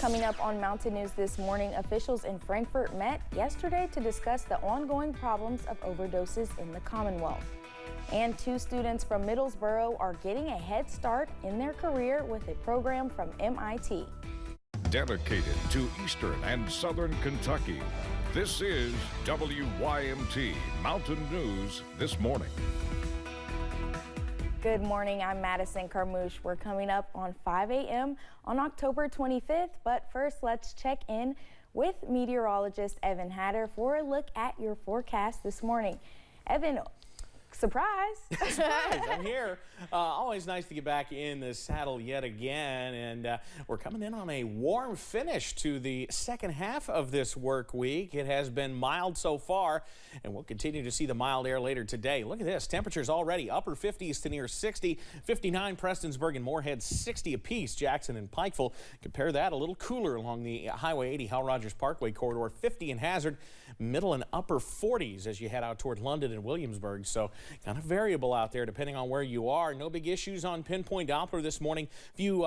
Coming up on Mountain News this morning, officials in Frankfort met yesterday to discuss the ongoing problems of overdoses in the Commonwealth. And 2 students from Middlesboro are getting a head start in their career with a program from MIT. Dedicated to Eastern and Southern Kentucky, this is WYMT Mountain News This Morning. Good morning, I'm Madison Carmouche. We're coming up on 5 a.m. on October 25th, but first let's check in with meteorologist Evan Hatter for a look at your forecast this morning. Evan, surprise! Surprise, I'm here. Always nice to get back in the saddle yet again, and we're coming in on a warm finish to the second half of this work week. It has been mild so far, and we'll continue to see the mild air later today. Look at this, temperatures already upper 50s to near 60, 59 Prestonsburg and Moorhead, 60 apiece, Jackson and Pikeville. Compare that a little cooler along the Highway 80 Hal Rogers Parkway corridor, 50 in Hazard, middle and upper 40s as you head out toward London and Williamsburg. So kind of variable out there depending on where you are. No big issues on pinpoint Doppler this morning. Few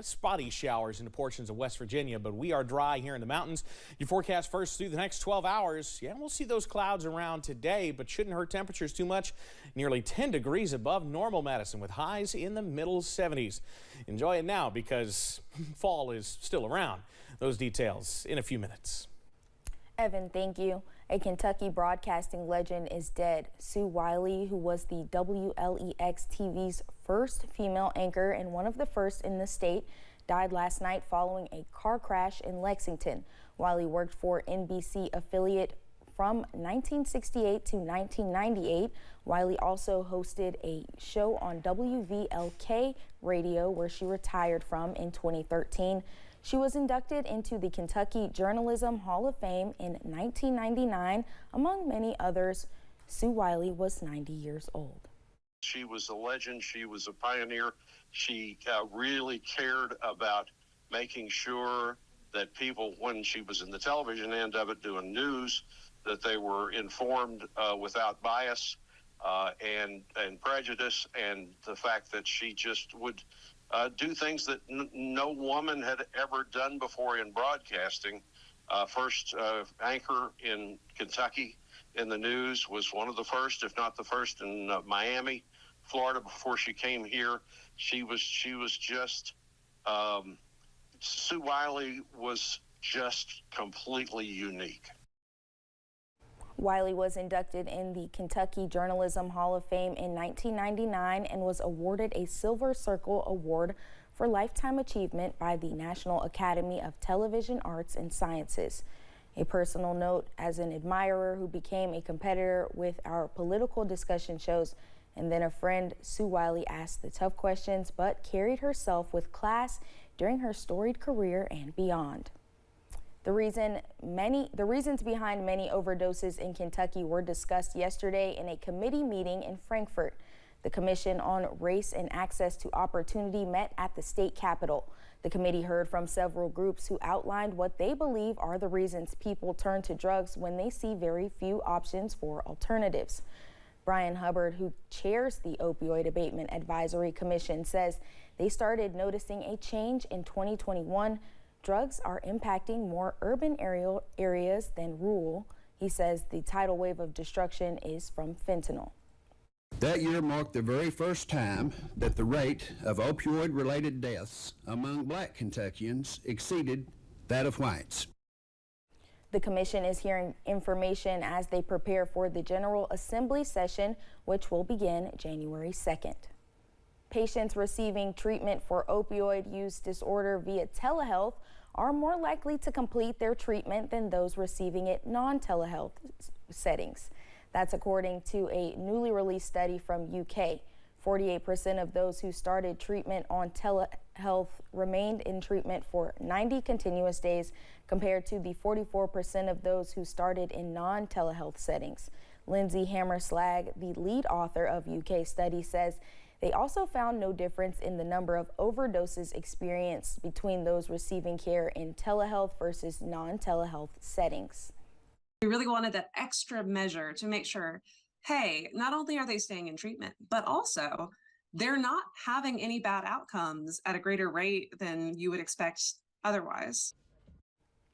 spotty showers into portions of West Virginia, but we are dry here in the mountains. Your forecast first through the next 12 hours. Yeah, we'll see those clouds around today, but shouldn't hurt temperatures too much. Nearly 10 degrees above normal Madison with highs in the middle 70s. Enjoy it now because fall is still around. Those details in a few minutes. Evan, thank you. A Kentucky broadcasting legend is dead. Sue Wiley, who was the WLEX TV's first female anchor and one of the first in the state, died last night following a car crash in Lexington. Wiley worked for NBC affiliate from 1968 to 1998. Wiley also hosted a show on WVLK radio where she retired from in 2013. She was inducted into the Kentucky Journalism Hall of Fame in 1999. Among many others, Sue Wiley was 90 years old. She was a legend. She was a pioneer. She really cared about making sure that people, when she was in the television end of it doing news, that they were informed without bias and prejudice, and the fact that she just would do things that no woman had ever done before in broadcasting. First anchor in Kentucky in the news, was one of the first, if not the first, in Miami, Florida before she came here. She was just, Sue Wiley was just completely unique. Wiley was inducted in the Kentucky Journalism Hall of Fame in 1999 and was awarded a Silver Circle Award for Lifetime Achievement by the National Academy of Television Arts and Sciences. A personal note, as an admirer who became a competitor with our political discussion shows and then a friend, Sue Wiley asked the tough questions but carried herself with class during her storied career and beyond. The reasons behind many overdoses in Kentucky were discussed yesterday in a committee meeting in Frankfort. The Commission on Race and Access to Opportunity met at the state capitol. The committee heard from several groups who outlined what they believe are the reasons people turn to drugs when they see very few options for alternatives. Brian Hubbard, who chairs the Opioid Abatement Advisory Commission, says they started noticing a change in 2021. Drugs are impacting more urban areas than rural. He says the tidal wave of destruction is from fentanyl. That year marked the very first time that the rate of opioid-related deaths among black Kentuckians exceeded that of whites. The commission is hearing information as they prepare for the General Assembly session, which will begin January 2nd. Patients receiving treatment for opioid use disorder via telehealth are more likely to complete their treatment than those receiving it non-telehealth settings. That's according to a newly released study from UK. 48% of those who started treatment on telehealth remained in treatment for 90 continuous days, compared to the 44% of those who started in non-telehealth settings. Lindsay Hammerslag, the lead author of UK study, says they also found no difference in the number of overdoses experienced between those receiving care in telehealth versus non-telehealth settings. We really wanted that extra measure to make sure, hey, not only are they staying in treatment, but also they're not having any bad outcomes at a greater rate than you would expect otherwise.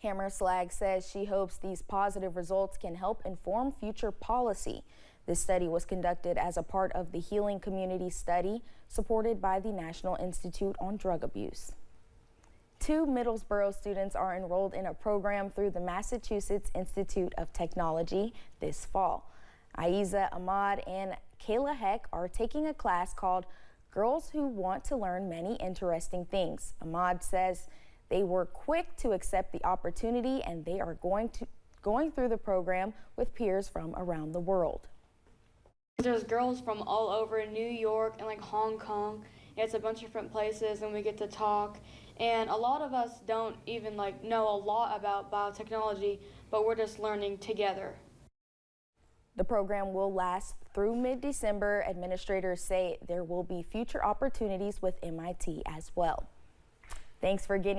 Hammerslag says she hopes these positive results can help inform future policy. This study was conducted as a part of the Healing Community Study supported by the National Institute on Drug Abuse. 2 Middlesboro students are enrolled in a program through the Massachusetts Institute of Technology this fall. Aiza Ahmad and Kayla Heck are taking a class called Girls Who Want to Learn Many Interesting Things. Ahmad says they were quick to accept the opportunity and they are going through the program with peers from around the world. There's girls from all over New York and like Hong Kong. It's a bunch of different places and we get to talk. And a lot of us don't even know a lot about biotechnology, but we're just learning together. The program will last through mid-December. Administrators say there will be future opportunities with MIT as well. Thanks for getting